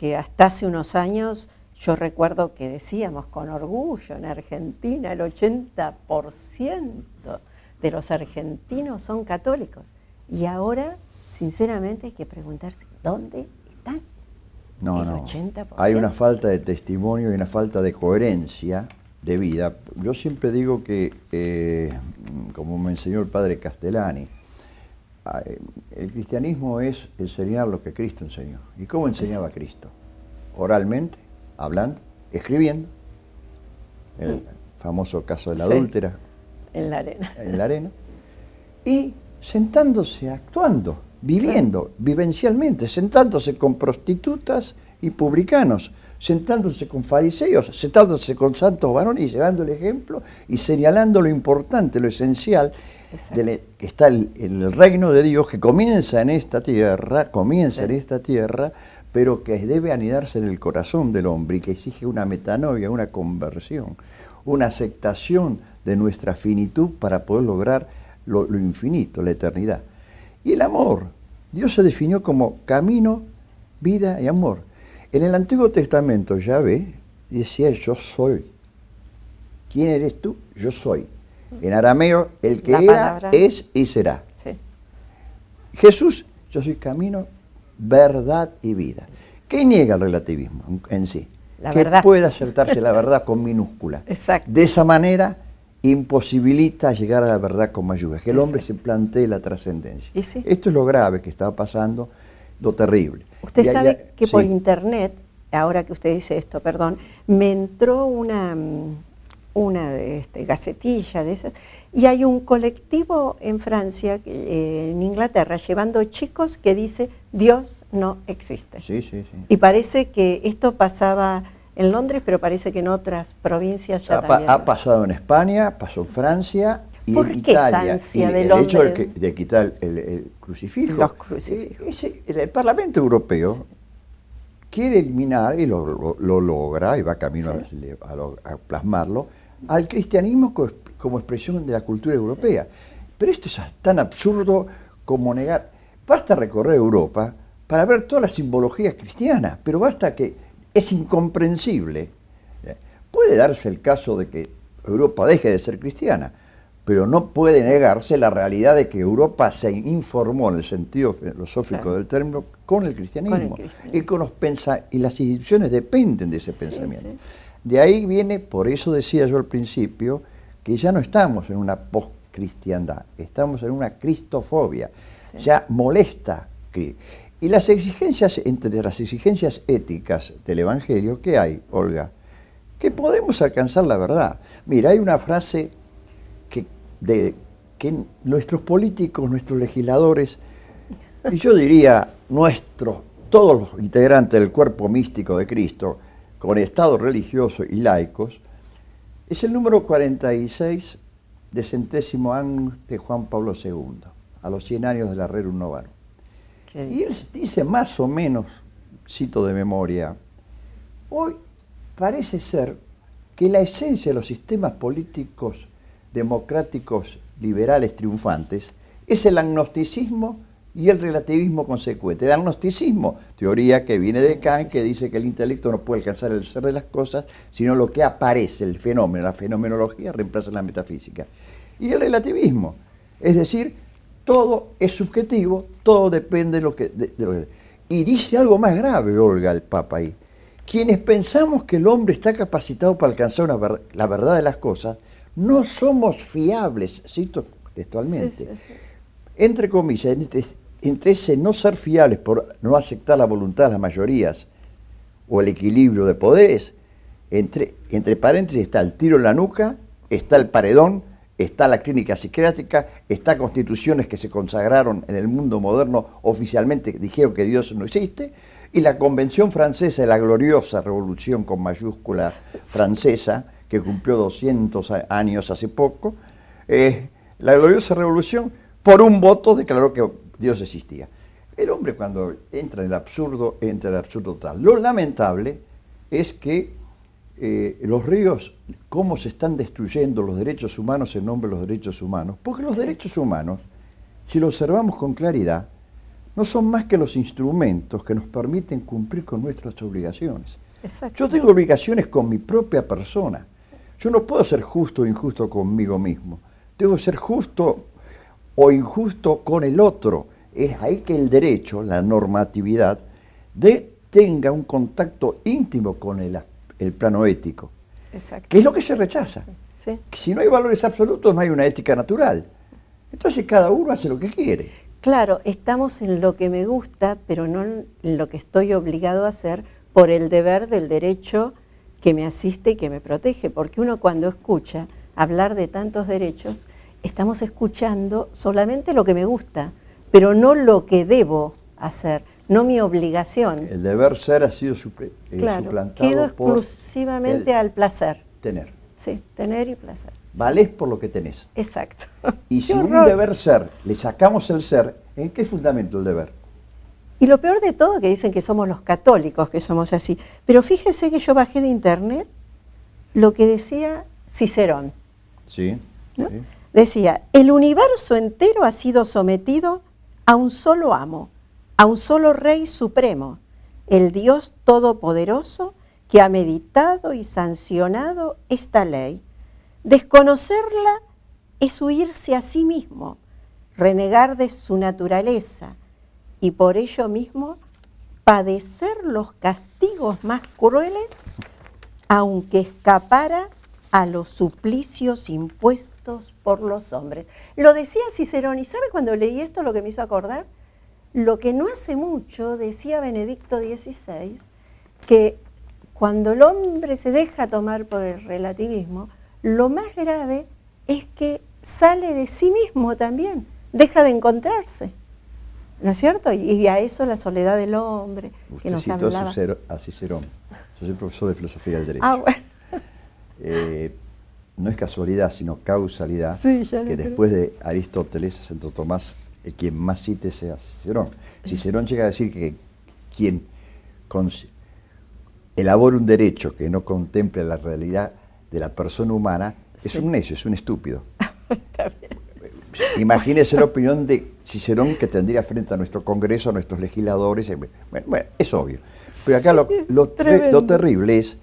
que hasta hace unos años yo recuerdo que decíamos con orgullo en Argentina el 80% de los argentinos son católicos. Y ahora, sinceramente, hay que preguntarse, ¿dónde están? No, el no. 80%. Hay una falta de testimonio y una falta de coherencia de vida. Yo siempre digo que, como me enseñó el padre Castellani, el cristianismo es enseñar lo que Cristo enseñó. ¿Y cómo enseñaba Cristo? Oralmente, hablando, escribiendo. El famoso caso de la adúltera. En la arena. En la arena. Y sentándose, actuando, viviendo, vivencialmente, sentándose con prostitutas y publicanos, sentándose con fariseos, sentándose con santos varones y llevando el ejemplo y señalando lo importante, lo esencial que está en el reino de Dios, que comienza en esta tierra, pero que debe anidarse en el corazón del hombre y que exige una metanoia, una conversión, una aceptación de nuestra finitud para poder lograr lo infinito, la eternidad. Y el amor, Dios se definió como camino, vida y amor. En el Antiguo Testamento, Yahvé decía, yo soy. ¿Quién eres tú? Yo soy. En arameo, el que era, es y será. Sí. Jesús, yo soy camino, verdad y vida. ¿Qué niega el relativismo en sí? La que verdad. pueda acertarse la verdad con minúscula. Exacto. De esa manera imposibilita llegar a la verdad con mayúsculas, que el hombre se plantee la trascendencia. Sí. Esto es lo grave que estaba pasando, lo terrible. Usted sabe que por internet, ahora que usted dice esto, perdón, me entró una gacetilla de esas, y hay un colectivo en Francia, en Inglaterra, llevando chicos que dice Dios no existe. Sí. Y parece que esto pasaba en Londres, pero parece que en otras provincias ya también. Ha pasado en España, pasó en Francia y en Italia. Y el hecho de quitar el crucifijo. Los crucifijos. El Parlamento Europeo quiere eliminar, y lo logra, y va camino a plasmarlo, al cristianismo como expresión de la cultura europea. Pero esto es tan absurdo como negar. Basta recorrer Europa para ver todas las simbologías cristianas, pero basta que es incomprensible. Puede darse el caso de que Europa deje de ser cristiana, pero no puede negarse la realidad de que Europa se informó en el sentido filosófico del término con el cristianismo. Y las instituciones dependen de ese pensamiento. De ahí viene, por eso decía yo al principio, que ya no estamos en una post-cristiandad, estamos en una cristofobia. Ya molesta. Y las exigencias, entre las exigencias éticas del Evangelio, ¿qué hay, Olga? Que podemos alcanzar la verdad. Mira, hay una frase que nuestros políticos, nuestros legisladores, y yo diría todos los integrantes del cuerpo místico de Cristo, con estado religioso y laicos, es el número 46 de centésimo año de Juan Pablo II, a los 100 años de la Rerum Novarum. Y él dice más o menos, cito de memoria, hoy parece ser que la esencia de los sistemas políticos democráticos liberales triunfantes es el agnosticismo y el relativismo consecuente. El agnosticismo, teoría que viene de Kant, que dice que el intelecto no puede alcanzar el ser de las cosas, sino lo que aparece, el fenómeno, la fenomenología reemplaza la metafísica. Y el relativismo, es decir, todo es subjetivo, todo depende de lo que... Y dice algo más grave, Olga, el Papa ahí. Quienes pensamos que el hombre está capacitado para alcanzar la verdad de las cosas, no somos fiables, cito textualmente. Entre comillas, entre ese no ser fiables por no aceptar la voluntad de las mayorías o el equilibrio de poderes, entre paréntesis está el tiro en la nuca, está el paredón, está la clínica psiquiátrica, está constituciones que se consagraron en el mundo moderno oficialmente, dijeron que Dios no existe, y la Convención Francesa de la gloriosa Revolución con mayúscula francesa, que cumplió 200 años hace poco, la gloriosa Revolución, por un voto declaró que Dios existía. El hombre cuando entra en el absurdo total. Lo lamentable es que los ríos, cómo se están destruyendo los derechos humanos en nombre de los derechos humanos, porque los derechos humanos, si lo observamos con claridad, no son más que los instrumentos que nos permiten cumplir con nuestras obligaciones. Exacto. Yo tengo obligaciones con mi propia persona. Yo no puedo ser justo o injusto conmigo mismo. Tengo que ser justo o injusto con el otro. Es ahí que el derecho, la normatividad, tenga un contacto íntimo con el plano ético. Exacto. Que es lo que se rechaza. Sí. Si no hay valores absolutos, no hay una ética natural. Entonces cada uno hace lo que quiere. Claro, estamos en lo que me gusta, pero no en lo que estoy obligado a hacer por el deber del derecho que me asiste y que me protege. Porque uno cuando escucha hablar de tantos derechos, estamos escuchando solamente lo que me gusta, pero no lo que debo hacer, no mi obligación. El deber ser ha sido Claro, suplantado quedo por exclusivamente al placer. tener. Sí, tener y placer. Valés por lo que tenés. Exacto. Y si Qué un horror. deber ser le sacamos el ser, ¿en qué fundamento el deber? Y lo peor de todo que dicen que somos los católicos, que somos así. Pero fíjese que yo bajé de internet lo que decía Cicerón. Sí. ¿No? Sí. Decía, el universo entero ha sido sometido a un solo amo, a un solo rey supremo, el Dios todopoderoso que ha meditado y sancionado esta ley. Desconocerla es huirse a sí mismo, renegar de su naturaleza y por ello mismo padecer los castigos más crueles, aunque escapara a los suplicios impuestos por los hombres. Lo decía Cicerón, y ¿sabe cuando leí esto lo que me hizo acordar? Lo que no hace mucho decía Benedicto XVI, que cuando el hombre se deja tomar por el relativismo, lo más grave es que sale de sí mismo también, deja de encontrarse. ¿No es cierto? Y a eso la soledad del hombre. Usted que nos citó hablaba. a Cicerón. Yo soy profesor de filosofía del derecho. Ah, bueno. No es casualidad, sino causalidad, Sí, ya lo que creo. después de Aristóteles, Santo Tomás, quien más cite sea Cicerón. Cicerón llega a decir que quien elabora un derecho que no contemple la realidad de la persona humana es un necio, es un estúpido. Imagínese la opinión de Cicerón que tendría frente a nuestro Congreso, a nuestros legisladores. Bueno, es obvio. Pero acá lo terrible es,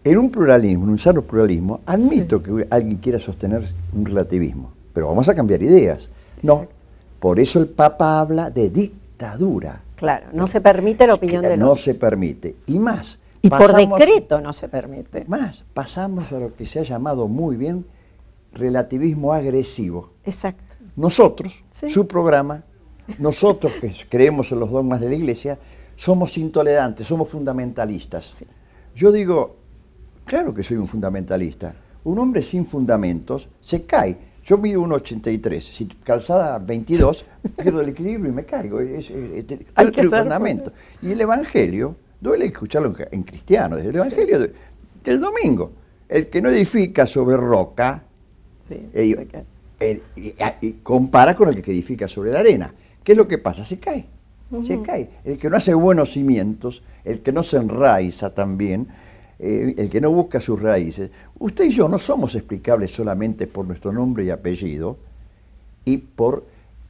en un pluralismo, en un sano pluralismo, admito que alguien quiera sostener un relativismo, pero vamos a cambiar ideas. No, Exacto. por eso el Papa habla de dictadura. Claro, no se permite la opinión del No otro. se permite. Y más. Y por decreto no se permite. Más, pasamos a lo que se ha llamado muy bien relativismo agresivo. Exacto. Nosotros, Sí. su programa, nosotros que creemos en los dogmas de la Iglesia, somos intolerantes, somos fundamentalistas. Sí. Yo digo, claro que soy un fundamentalista. Un hombre sin fundamentos se cae. Yo mido 1,83. Si calzada 22, pierdo el equilibrio y me caigo. Hay Yo que tengo ser fundamento. Y el Evangelio, duele escucharlo en cristiano, desde el Evangelio del domingo. El que no edifica sobre roca, Sí, y sí. compara con el que edifica sobre la arena. ¿Qué es lo que pasa? Se cae. Se cae. El que no hace buenos cimientos, el que no se enraiza también, el que no busca sus raíces. Usted y yo no somos explicables solamente por nuestro nombre y apellido y por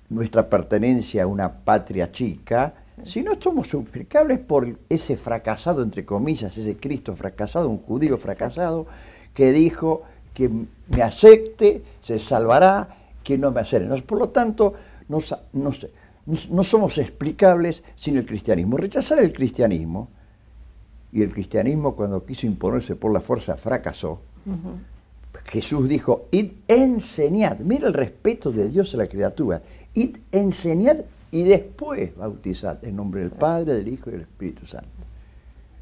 nuestra pertenencia a una patria chica, sino somos explicables por ese fracasado, entre comillas, ese Cristo fracasado, un judío fracasado, que dijo que me acepte, se salvará, que no me acepte. Por lo tanto, no somos explicables sin el cristianismo. Rechazar el cristianismo, y el cristianismo cuando quiso imponerse por la fuerza fracasó. Jesús dijo, id enseñad, mira el respeto de Dios a la criatura, id enseñad y después bautizad en nombre del Padre, del Hijo y del Espíritu Santo.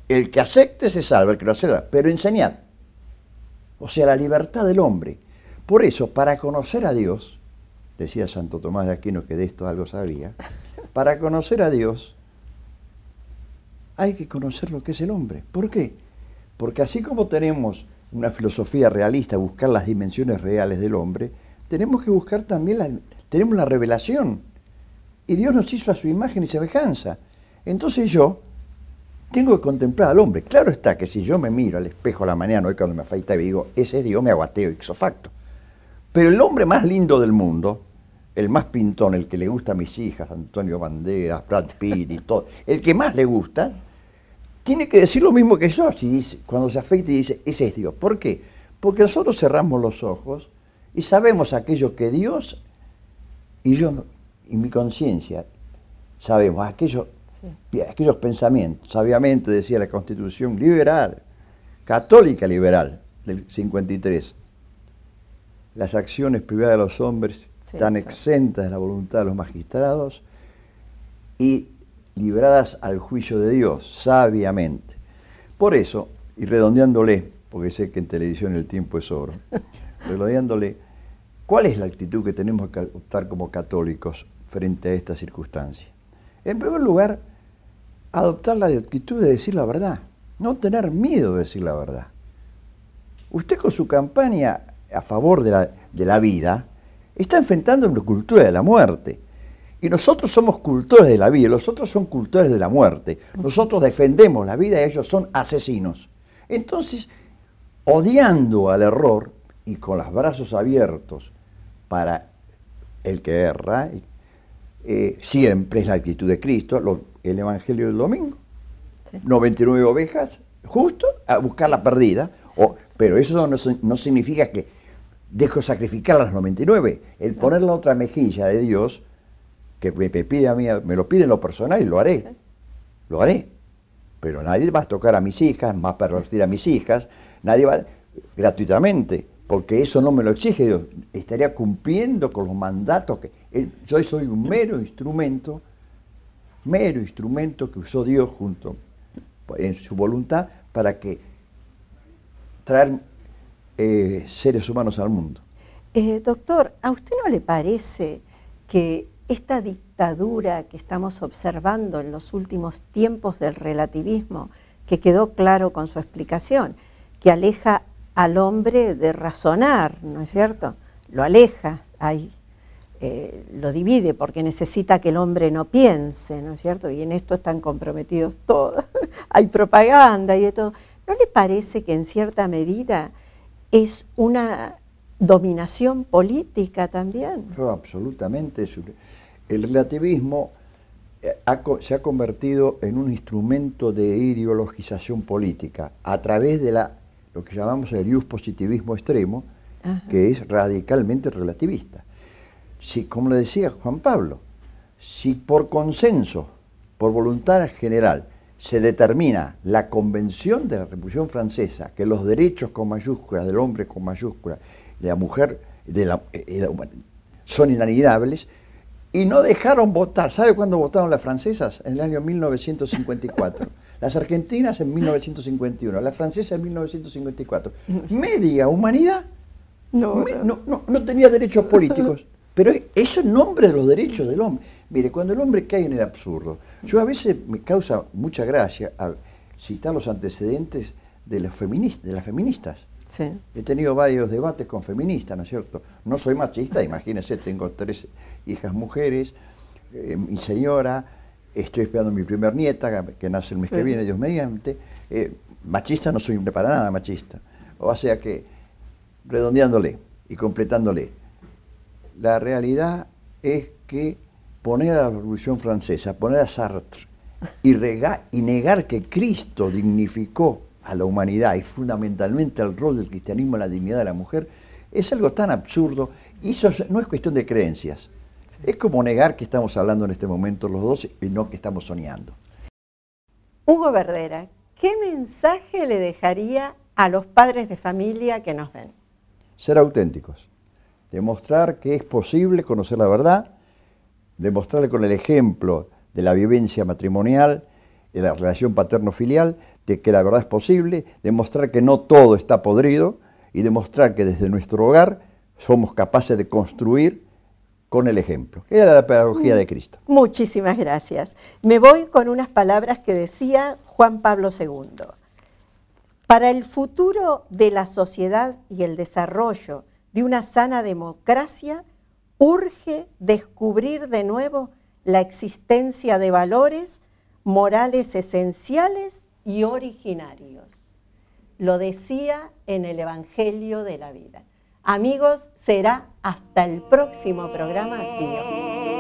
El que acepte se salva, el que no acepta, pero enseñad. O sea, la libertad del hombre. Por eso, para conocer a Dios, decía Santo Tomás de Aquino que de esto algo sabía, para conocer a Dios hay que conocer lo que es el hombre. ¿Por qué? Porque así como tenemos una filosofía realista, buscar las dimensiones reales del hombre, tenemos que buscar también tenemos la revelación. Y Dios nos hizo a su imagen y semejanza. Entonces yo tengo que contemplar al hombre. Claro está que si yo me miro al espejo a la mañana, hoy cuando me afeita y digo, ese es Dios, me aguateo ipso facto. Pero el hombre más lindo del mundo el más pintón, el que le gusta a mis hijas, Antonio Banderas, Brad Pitt y todo, el que más le gusta, tiene que decir lo mismo que yo, si dice, cuando se afeita y dice, ese es Dios. ¿Por qué? Porque nosotros cerramos los ojos y sabemos aquello que Dios y yo y mi conciencia sabemos, aquellos pensamientos. Sabiamente decía la Constitución liberal, católica liberal del 53, las acciones privadas de los hombres están exentas de la voluntad de los magistrados y libradas al juicio de Dios, sabiamente. Por eso, y redondeándole, porque sé que en televisión el tiempo es oro, redondeándole, ¿cuál es la actitud que tenemos que adoptar como católicos frente a esta circunstancia? En primer lugar, adoptar la actitud de decir la verdad, no tener miedo de decir la verdad. Usted con su campaña a favor de la vida está enfrentando una cultura de la muerte. Y nosotros somos cultores de la vida, los otros son cultores de la muerte. Nosotros defendemos la vida y ellos son asesinos. Entonces, odiando al error y con los brazos abiertos para el que erra, siempre es la actitud de Cristo, el Evangelio del domingo. 99 ovejas, justo a buscar la perdida. Pero eso no significa que dejo sacrificar las 99. El poner la otra mejilla de Dios, que me pide a mí, me lo pide en lo personal y lo haré. Sí. Lo haré. Pero nadie va a tocar a mis hijas, más pervertir a mis hijas, nadie va gratuitamente, porque eso no me lo exige Dios. Estaría cumpliendo con los mandatos que yo soy un mero instrumento que usó Dios junto en su voluntad para que traer seres humanos al mundo. Doctor, ¿a usted no le parece que esta dictadura que estamos observando en los últimos tiempos del relativismo, que quedó claro con su explicación, que aleja al hombre de razonar, ¿no es cierto? Lo aleja, lo divide porque necesita que el hombre no piense, ¿no es cierto? Y en esto están comprometidos todos, hay propaganda y de todo. ¿No le parece que en cierta medida es una dominación política también? No, absolutamente. El relativismo se ha convertido en un instrumento de ideologización política a través de lo que llamamos el positivismo extremo, que es radicalmente relativista. Si, como le decía Juan Pablo, si por consenso, por voluntad general, se determina la Convención de la Revolución Francesa, que los derechos con mayúsculas del hombre con mayúsculas, de la mujer, son inalienables, y no dejaron votar. ¿Sabe cuándo votaron las francesas? En el año 1954. Las argentinas en 1951, las francesas en 1954. Media humanidad no tenía derechos políticos. Pero eso en nombre de los derechos del hombre. Mire, cuando el hombre cae en el absurdo, yo a veces me causa mucha gracia citar los antecedentes de las feministas. Sí. He tenido varios debates con feministas, ¿no es cierto? No soy machista, imagínense, tengo 3 hijas mujeres, mi señora, estoy esperando mi primer nieta, que nace el mes que viene, Dios mediante. Machista no soy para nada machista. O sea que, redondeándole y completándole, la realidad es que poner a la Revolución Francesa, poner a Sartre y negar que Cristo dignificó a la humanidad y fundamentalmente el rol del cristianismo en la dignidad de la mujer, es algo tan absurdo. Y eso no es cuestión de creencias. Es como negar que estamos hablando en este momento los dos y no que estamos soñando. Hugo Verdera, ¿qué mensaje le dejaría a los padres de familia que nos ven? Ser auténticos. Demostrar que es posible conocer la verdad, demostrarle con el ejemplo de la vivencia matrimonial, de la relación paterno-filial, de que la verdad es posible, demostrar que no todo está podrido y demostrar que desde nuestro hogar somos capaces de construir con el ejemplo. Era la pedagogía de Cristo. Muchísimas gracias. Me voy con unas palabras que decía Juan Pablo II. Para el futuro de la sociedad y el desarrollo de una sana democracia, urge descubrir de nuevo la existencia de valores morales esenciales y originarios. Lo decía en el Evangelio de la Vida. Amigos, será hasta el próximo programa. See you.